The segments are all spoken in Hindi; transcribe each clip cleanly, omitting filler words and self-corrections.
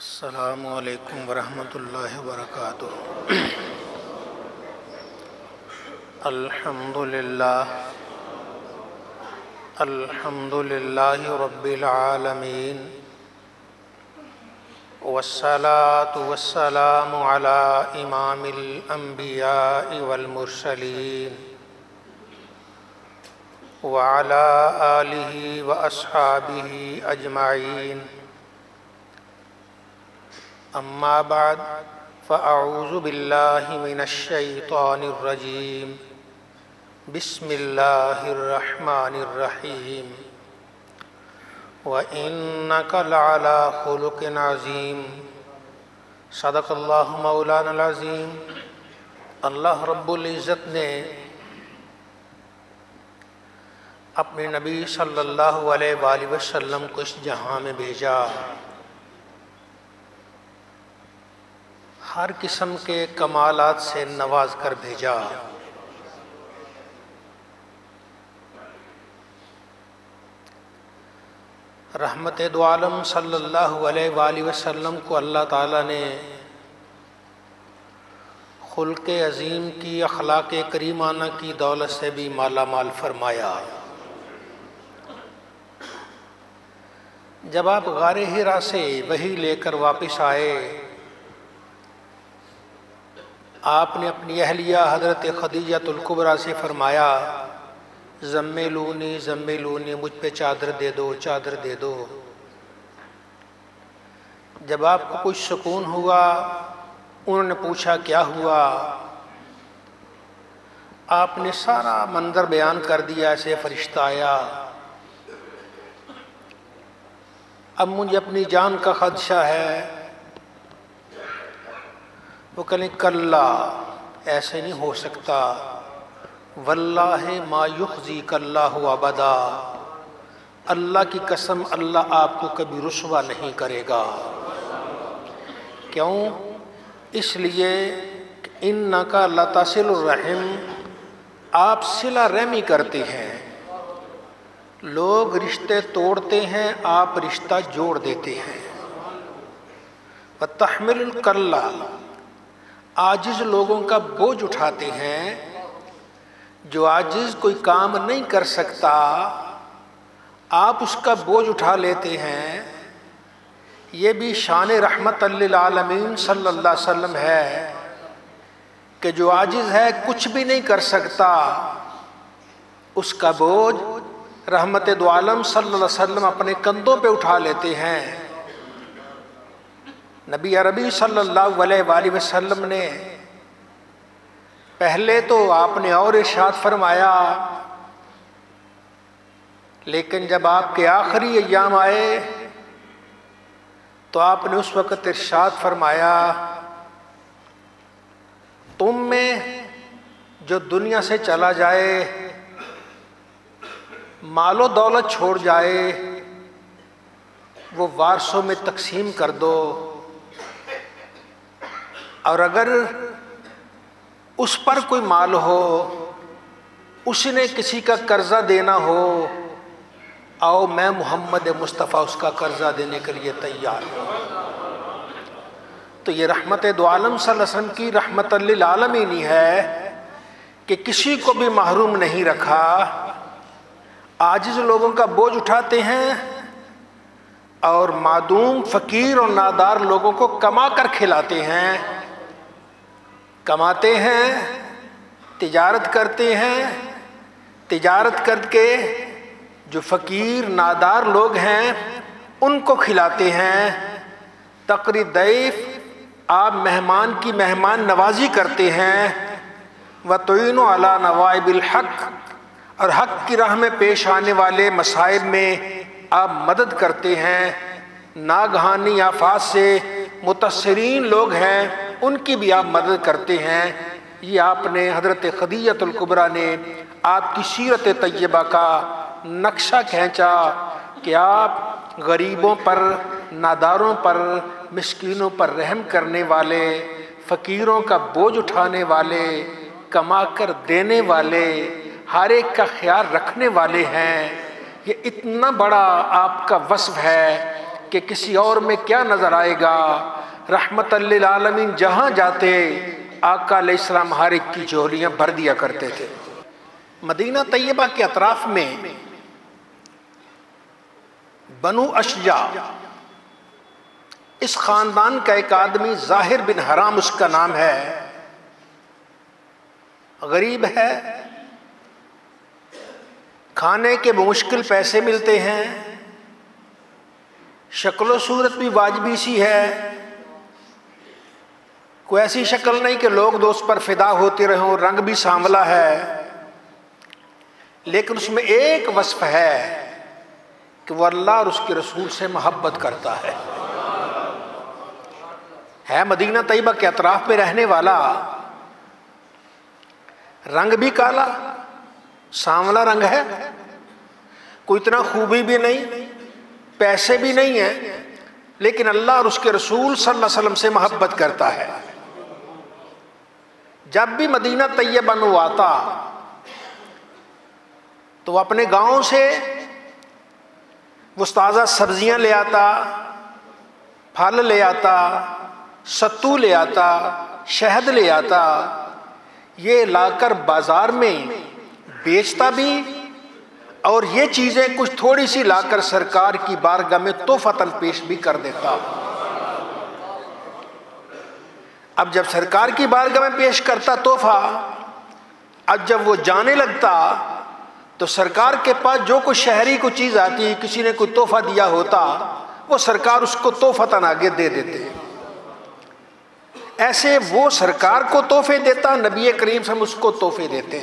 अस्सलामु अलैकुम वरहमतुल्लाहि वबरकातुहू। अल्हम्दुलिल्लाहि रब्बिल आलमीन वस्सलातु वस्सलामु अला इमामिल अंबियाइ वल मुरसलीन व अला आलिहि व अस्हाबिहि अजमाइन। अम्मा बाद फ़अऊज़ु बिल्लाहि मिनश शैतानिर रजीम। बिस्मिल्लाहिर रहमानिर रहीम। व इन्नका लअला खुलुक़िन अज़ीम। सदक़ल्लाहु मौलानल अज़ीम। अल्लाह रब्बुल इज़्ज़त ने अपने नबी सल्लल्लाहु अलैहि वसल्लम को इस जहां में भेजा, हर किस्म के कमालात से नवाज कर भेजा। रहमत दो आलम सल्लल्लाहु अलैहि वसल्लम को अल्लाह ताला ने खुल्क़े अज़ीम की, अखलाक़ करीमाना की दौलत से भी माला माल फरमाया। जब आप गारे हिरा से वही लेकर वापस आए, आपने अपनी अहलिया हज़रत खदीजतुल कुबरा से फरमाया, ज़म्मिलूनी ज़म्मिलूनी, मुझ पे चादर दे दो, चादर दे दो। जब आपको कुछ सुकून हुआ, उन्होंने पूछा क्या हुआ, आपने सारा मंजर बयान कर दिया। ऐसे फरिश्ता आया, अब मुझे अपनी जान का खदशा है। वो कहने कल्ला, ऐसे नहीं हो सकता, वल्लाहि मा युख़ज़ीका अल्लाहु अबदा, अल्लाह की कसम अल्लाह आपको कभी रुस्वा नहीं करेगा। क्यों? इसलिए इन्नका लतसिलुर रहम, आप सिला रहमी करते हैं। लोग रिश्ते तोड़ते हैं, आप रिश्ता जोड़ देते हैं। व तहमिलुल कल्ला, आजिज़ लोगों का बोझ उठाते हैं। जो आजिज़ कोई काम नहीं कर सकता, आप उसका बोझ उठा लेते हैं। ये भी शान रहमतल लिल आलमीन सल्लल्लाहु अलैहि वसल्लम है कि जो आजिज़ है, कुछ भी नहीं कर सकता, उसका बोझ रहमत दो आलम सल्लल्लाहु अलैहि वसल्लम अपने कंधों पे उठा लेते हैं। नबी अरबी सल्लल्लाहु अलैहि वसल्लम ने पहले तो आपने और इरशाद फरमाया, लेकिन जब आपके आखिरी अय्याम आए तो आपने उस वक़्त इरशाद फरमाया, तुम में जो दुनिया से चला जाए, मालो दौलत छोड़ जाए, वो वारसों में तकसीम कर दो। और अगर उस पर कोई माल हो, उसने किसी का कर्जा देना हो, आओ मैं मोहम्मद मुस्तफ़ा उसका कर्जा देने के लिए तैयार हूँ। तो ये रहमत दो आलम सल्लल्लाहु अलैहि वसल्लम की रहमतल लिल आलमीन है कि किसी को भी महरूम नहीं रखा। आजिज़ लोगों का बोझ उठाते हैं और मादूम, फ़कीर और नादार लोगों को कमा कर खिलाते हैं। कमाते हैं, तिजारत करते हैं, तिजारत करके जो फ़कीर नादार लोग हैं उनको खिलाते हैं। तक़रीब दैफ़, आप मेहमान की मेहमान नवाजी करते हैं। व तुइनु अला नवाइबिल हक़, और हक़ की राह में पेश आने वाले मसाइब में आप मदद करते हैं। नागहानी आफात से मुतस्सिरीन लोग हैं, उनकी भी आप मदद करते हैं। ये आपने हज़रत खदीजतुल कुबरा ने आपकी सीरत तय्यबा का नक्शा खींचा कि आप गरीबों पर, नादारों पर, मिस्कीनों पर रहम करने वाले, फ़कीरों का बोझ उठाने वाले, कमा कर देने वाले, हर एक का ख्याल रखने वाले हैं। ये इतना बड़ा आपका वस्फ़ है कि किसी और में क्या नजर आएगा। रहमतल लिल आलमीन जहां जाते आका अलैहिस्सलाम हर एक की झोलियां भर दिया करते थे। मदीना तैयबा के अतराफ में बनु अशजा, इस खानदान का एक आदमी ज़ाहिर बिन हराम उसका नाम है, गरीब है, खाने के मुश्किल पैसे मिलते हैं, शक्ल सूरत भी वाजबी सी है, कोई ऐसी शक्ल नहीं कि लोग दोस्त पर फिदा होते रहें, रंग भी सांवला है, लेकिन उसमें एक वस्फ है कि वह अल्लाह और उसके रसूल से मोहब्बत करता है मदीना तैयबा के अतराफ में रहने वाला, रंग भी काला सांवला रंग है, कोई इतना खूबी भी नहीं, पैसे भी नहीं है, लेकिन अल्लाह और उसके रसूल सल्लल्लाहु अलैहि वसल्लम से मोहब्बत करता है। जब भी मदीना तैयबा में आता तो अपने गांव से वो ताज़ा सब्जियां ले आता, फल ले आता, सत्तू ले आता, शहद ले आता, ये लाकर बाजार में बेचता भी और ये चीजें कुछ थोड़ी सी लाकर सरकार की बारगाह में तोहफतन पेश भी कर देता। अब जब सरकार की बारगाह में पेश करता तोहफा, अब जब वो जाने लगता तो सरकार के पास जो कोई शहरी को चीज आती, किसी ने कोई तोहफा दिया होता, वो सरकार उसको तोहफतन आगे दे देते। ऐसे वो सरकार को तोहफे देता, नबी करीम से उसको तोहफे देते।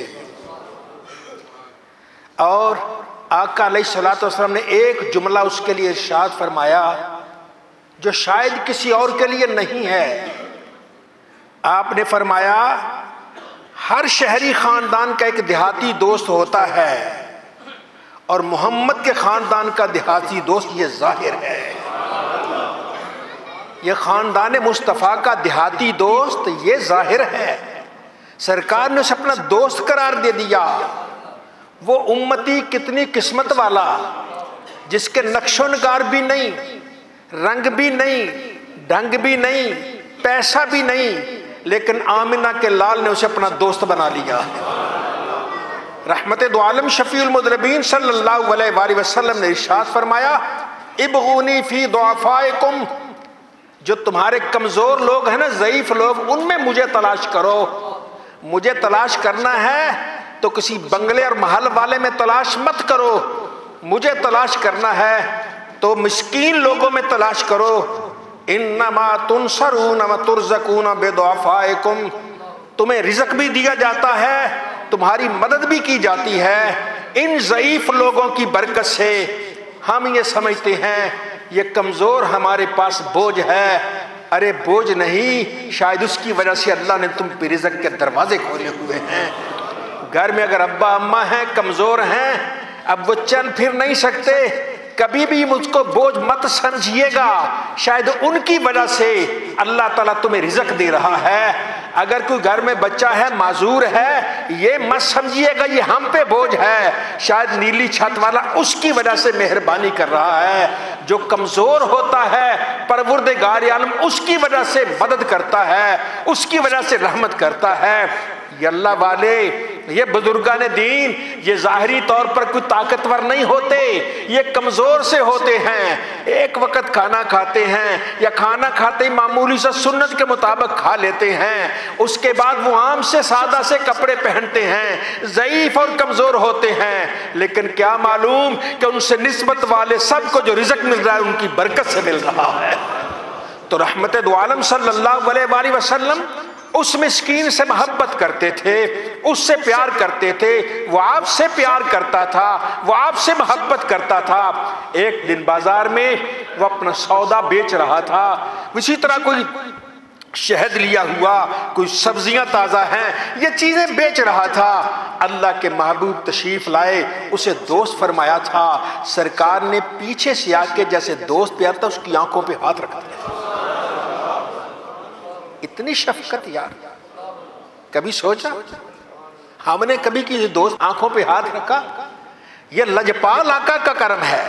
और आका अलैहिस्सलातु वस्सलाम ने एक जुमला उसके लिए इरशाद फरमाया जो शायद किसी और के लिए नहीं है। आपने फरमाया हर शहरी खानदान का एक देहाती दोस्त होता है और मोहम्मद के खानदान का देहाती दोस्त ये ज़ाहिर है। ये खानदान मुस्तफ़ा का देहाती दोस्त ये ज़ाहिर है। सरकार ने उसे अपना दोस्त करार दे दिया। वो उम्मती कितनी किस्मत वाला, जिसके नक्शो नगार भी नहीं, रंग भी नहीं, ढंग भी नहीं, पैसा भी नहीं, लेकिन आमिना के लाल ने उसे अपना दोस्त बना लिया। रहमत दो आलम शफीउल मुज़निबीन सल्लल्लाहु अलैहि वसल्लम ने इरशाद फरमाया, इब्गूनी फी दुआफाइकुम, जो तुम्हारे कमजोर लोग हैं ना, ज़ईफ लोग, उनमें मुझे तलाश करो। मुझे तलाश करना है तो किसी बंगले और महल वाले में तलाश मत करो, मुझे तलाश करना है तो मिस्कीन लोगों में तलाश करो। इन्नमा तुनसरून व तुरज़कून बिदुआफाइकुम, तुम्हें रिज़्क भी दिया जाता है, तुम्हारी मदद भी की जाती है इन ज़ईफ लोगों की बरकत से। हम ये समझते हैं ये कमज़ोर हमारे पास बोझ है, अरे बोझ नहीं, शायद उसकी वजह से अल्लाह ने तुम पे रिज़्क के दरवाजे खोले हुए हैं। घर में अगर अब्बा अम्मा हैं, कमज़ोर हैं, अब वो चल फिर नहीं सकते, कभी भी मुझको बोझ मत समझिएगा, शायद उनकी वजह से अल्लाह ताला तुम्हें रिज़्क दे रहा है। अगर कोई घर में बच्चा है माजूर है, ये मत समझिएगा ये हम पे बोझ है, शायद नीली छत वाला उसकी वजह से मेहरबानी कर रहा है। जो कमजोर होता है परवरदिगार आलम उसकी वजह से मदद करता है, उसकी वजह से रहमत करता है। ये अल्लाह वाले, ये बुजुर्गान दीन, ये ज़ाहिरी तौर पर कोई ताकतवर नहीं होते, ये कमज़ोर से होते हैं। एक वक्त खाना खाते हैं या खाना खाते ही मामूली सा सुन्नत के मुताबिक खा लेते हैं, उसके बाद वो आम से सादा से कपड़े पहनते हैं, ज़ईफ और कमज़ोर होते हैं। लेकिन क्या मालूम कि उनसे निस्बत वाले सबको जो रिज़्क मिल रहा है उनकी बरकत से मिल रहा है। तो रहमत दो आलम सल्लल्लाहु अलैहि वसल्लम उस मिस्कीन से मोहब्बत करते थे, उससे प्यार करते थे, वो आपसे प्यार करता था, वो आपसे मोहब्बत करता था। एक दिन बाजार में वो अपना सौदा बेच रहा था, इसी तरह कोई शहद लिया हुआ, कोई सब्जियां ताज़ा हैं, ये चीज़ें बेच रहा था। अल्लाह के महबूब तशरीफ लाए, उसे दोस्त फरमाया था। सरकार ने पीछे से आके जैसे दोस्त पे आता उसकी आंखों पे हाथ रखा था। इतनी शफकत यार, कभी सोचा हमने कभी किसी दोस्त आंखों पे हाथ रखा? ये लजपाल आका का करम है।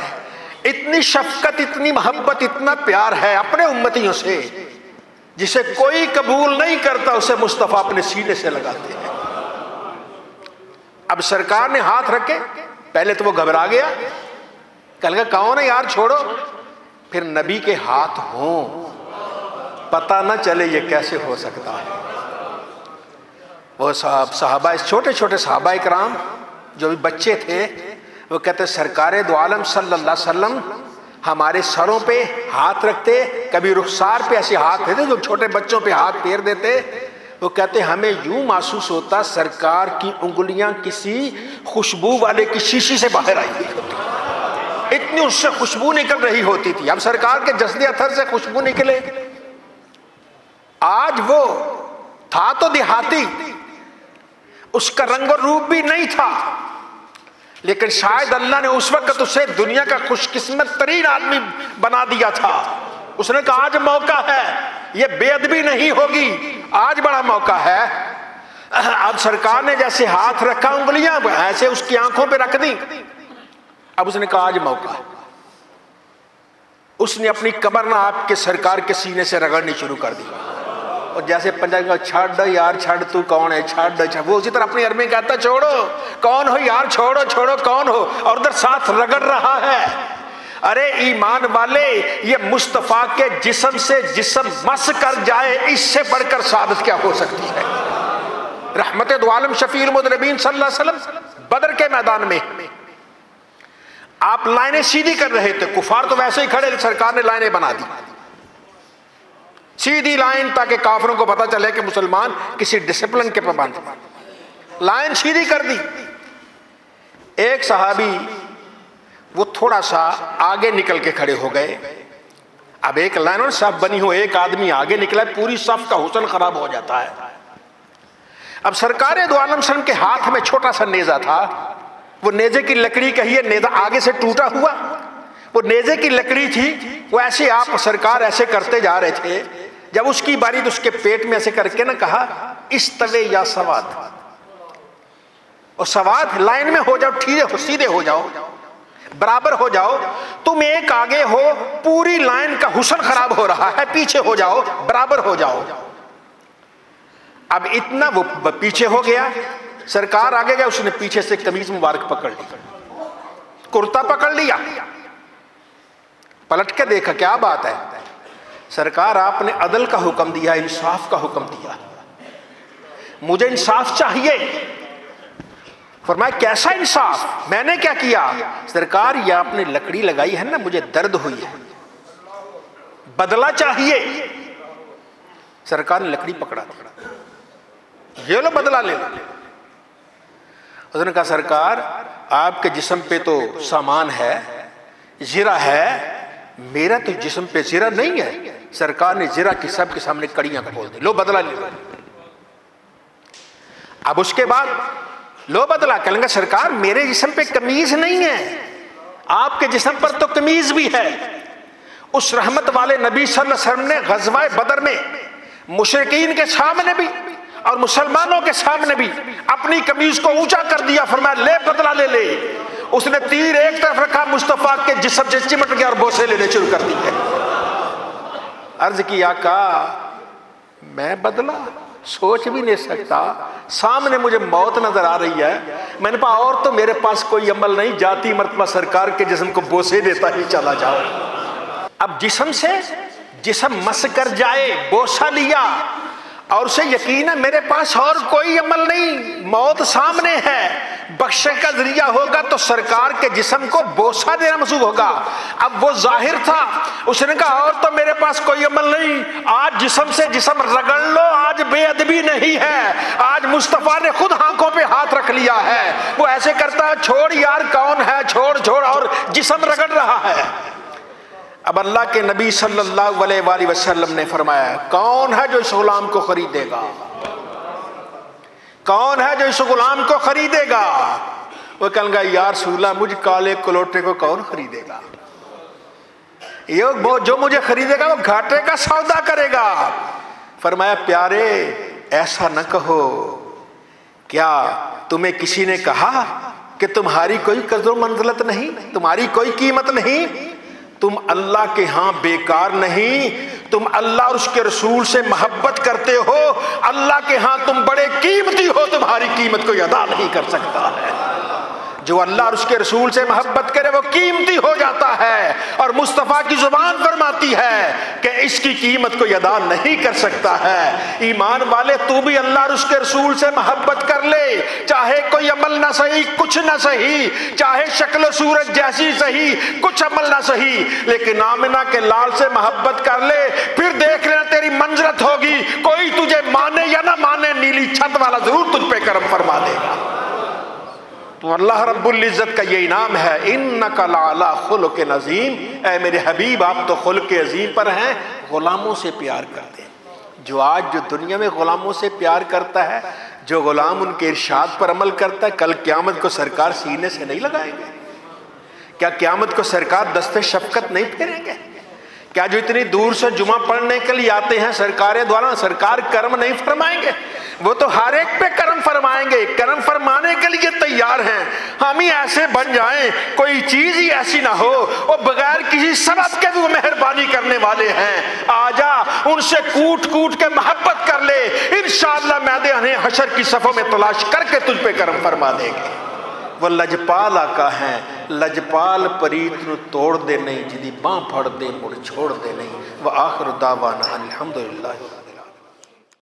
इतनी शफकत, इतनी मोहब्बत, इतना प्यार है अपने उम्मतियों से, जिसे कोई कबूल नहीं करता उसे मुस्तफा अपने सीने से लगाते हैं। अब सरकार ने हाथ रखे, पहले तो वो घबरा गया, कल का कौन है यार, छोड़ो। फिर नबी के हाथ हों, पता ना चले ये कैसे हो सकता है। वो साहबा, छोटे छोटे साहबा इकराम जो भी बच्चे थे, वो कहते सरकारे दो आलम सल्लल्लाहु अलैहि वसल्लम हमारे सरों पे हाथ रखते, कभी रुखसार पे ऐसे हाथ देते जो छोटे बच्चों पे हाथ फेर देते। वो कहते हमें यूं महसूस होता सरकार की उंगलियां किसी खुशबू वाले की शीशी से बाहर आई हुई होती, इतनी उससे खुशबू निकल रही होती थी। अब सरकार के जस्दे अथर से खुशबू निकले। आज वो था तो देहाती, उसका रंग और रूप भी नहीं था, लेकिन शायद अल्लाह ने उस वक्त उसे दुनिया का खुशकिस्मत तरीन आदमी बना दिया था। उसने कहा आज मौका है, ये बेअदबी नहीं होगी, आज बड़ा मौका है। अब सरकार ने जैसे हाथ रखा, उंगलियां ऐसे उसकी आंखों पे रख दी। अब उसने कहा आज मौका है। उसने अपनी कमर ना आपके सरकार के सीने से रगड़नी शुरू कर दी, और जैसे पंजाबी का छड़ यार छड़, तू कौन है, छड़, वो उसी तरह अपनी अरबी कहता छोड़ो, कौन हो यार, छोड़ो छोड़ो कौन हो, और उधर साथ रगड़ रहा है। अरे ईमान वाले, ये मुस्तफा के जिस्म से जिस्म मस कर जाए, इससे बढ़कर सादत क्या हो सकती है। रहमत दो आलम शफीउल मुज़नबीन सल्लल्लाहु अलैहि वसल्लम बदर के मैदान में आप लाइनें सीधी कर रहे थे, कुफार तो वैसे ही खड़े, सरकार ने लाइनें बना दी सीधी लाइन, ताकि काफिरों को पता चले कि मुसलमान किसी डिसिप्लिन के पाबंद हैं। लाइन सीधी कर दी। एक सहाबी वो थोड़ा सा आगे निकल के खड़े हो गए। अब एक लाइन और सफ बनी हो, एक आदमी आगे निकला, पूरी सफ का हुस्न खराब हो जाता है। अब सरकार दो आलम सल्लम के हाथ में छोटा सा नेजा था, वो नेजे की लकड़ी कहिए, नेजा आगे से टूटा हुआ, वो नेजे की लकड़ी थी। वो ऐसे आप सरकार ऐसे करते जा रहे थे, जब उसकी बारी तो उसके पेट में ऐसे करके ना कहा इस्तवे या सवाद, और सवाद लाइन में हो जाओ, सीधे हो जाओ, बराबर हो जाओ। तुम एक आगे हो, पूरी लाइन का हुस्न खराब हो रहा है, पीछे हो जाओ, बराबर हो जाओ। अब इतना वो पीछे हो गया, सरकार आगे गया, उसने पीछे से कमीज मुबारक पकड़ ली, कुर्ता पकड़ लिया, पलट के देखा क्या बात है। सरकार आपने अदल का हुक्म दिया, इंसाफ का हुक्म दिया, मुझे इंसाफ चाहिए। फरमाया कैसा इंसाफ, मैंने क्या किया। सरकार ये आपने लकड़ी लगाई है ना, मुझे दर्द हुई है, बदला चाहिए। सरकार ने लकड़ी पकड़ा, ये लो बदला ले लो। उसने कहा सरकार आपके जिस्म पे तो सामान है, जीरा है, मेरा तो जिस्म पे जीरा नहीं है। सरकार ने जीरा की सबके सामने कड़ियां खोल दी, लो बदला ले लो। अब उसके बाद लो बदला, कहेंगे सरकार मेरे जिस्म पे कमीज नहीं है, आपके जिस्म पर तो कमीज भी है। उस रहमत वाले नबी सल्लल्लाहु अलैहि वसल्लम ने ग़ज़वा बदर में मुशरिकीन के सामने भी और मुसलमानों के सामने भी अपनी कमीज को ऊंचा कर दिया, फरमाया ले बदला ले ले। उसने तीर एक तरफ रखा, मुस्तफा के जिस्म से चिमट गया और बोसे लेने शुरू कर दिए। अर्ज की आका मैं बदला सोच भी नहीं सकता, सामने मुझे मौत नजर आ रही है। मैंने कहा और तो मेरे पास कोई अमल नहीं, जाती मर्तबा सरकार के जिस्म को बोसे देता ही चला जाओ। अब जिस्म से जिस्म मस कर जाए, बोसा लिया, और उसे यकीन है मेरे पास और कोई अमल नहीं, मौत सामने है, बख्शे का जरिया होगा तो सरकार के जिस्म को बोसा देना मसूब होगा। अब वो जाहिर था, उसने कहा और तो मेरे पास कोई अमल नहीं, आज जिस्म से जिस्म रगड़ लो, आज बेअदबी नहीं है, आज मुस्तफा ने खुद आंखों पे हाथ रख लिया है। वो ऐसे करता है छोड़ यार कौन है, छोड़ छोड़, और जिस्म रगड़ रहा है। अब अल्लाह के नबी सल्लल्लाहु अलैहि वसल्लम ने फरमाया कौन है जो इस गुलाम को खरीदेगा, कौन है जो इस गुलाम को खरीदेगा। वो कहेंगे यार रसूलल्लाह मुझ काले कलोटे को कौन खरीदेगा, ये जो मुझे खरीदेगा वो घाटे का सौदा करेगा। फरमाया प्यारे ऐसा न कहो, क्या तुम्हें किसी ने कहा कि तुम्हारी कोई कदर मंजिलत नहीं, तुम्हारी कोई कीमत नहीं। तुम अल्लाह के यहाँ बेकार नहीं, तुम अल्लाह और उसके रसूल से मोहब्बत करते हो, अल्लाह के यहाँ तुम बड़े कीमती हो, तुम्हारी कीमत कोई अदा नहीं कर सकता है। जो अल्लाह और उसके रसूल से मोहब्बत करे वो कीमती हो जाता है। और मुस्तफ़ा की जुबान फरमाती है कि इसकी कीमत कोई अदा नहीं कर सकता है। ईमान वाले, तू भी अल्लाह और उसके रसूल से मोहब्बत कर ले, चाहे कोई अमल ना सही, कुछ ना सही, चाहे शक्ल सूरत जैसी सही, कुछ अमल ना सही, लेकिन आमिना के लाल से मोहब्बत कर ले, फिर देख लेना तेरी मंजरत होगी। कोई तुझे माने या ना माने, नीली छत वाला जरूर तुझ पे करम फरमा देगा। तो अल्लाह रब्बुल इज़्ज़त का ये इनाम है, इन्नका लअला खुलुक़िन अज़ीम। ऐ मेरे हबीब, आप तो खुल्क़ अज़ीम पर हैं। गुलामों से प्यार करते हैं। जो आज जो दुनिया में गुलामों से प्यार करता है, जो गुलाम उनके इरशाद पर अमल करता है, कल क़यामत को सरकार सीने से नहीं लगाएंगे? क्या क़यामत को सरकार दस्ते शफ़क़त नहीं फेरेंगे? क्या जो इतनी दूर से जुमा पढ़ने के लिए आते हैं सरकारें द्वारा, सरकार कर्म नहीं फरमाएंगे? वो तो हर एक पे कर्म फरमाएंगे, कर्म फरमाने के लिए तैयार हैं। हम ही ऐसे बन जाएं, कोई चीज ही ऐसी ना हो, वो बगैर किसी सबब के भी वो मेहरबानी करने वाले हैं। आजा, उनसे कूट कूट के मोहब्बत कर ले, इंशाअल्लाह मैदान हशर की सफ़ों में तलाश करके तुझ पे कर्म फरमा देंगे। वो लजपाल आका है, लजपाल परीत नूं तोड़ दे नहीं, जिदी बांह फड़ दे मुड़ छोड़ दे नहीं। व आखिर दावाना अल्हम्दुलिल्लाह।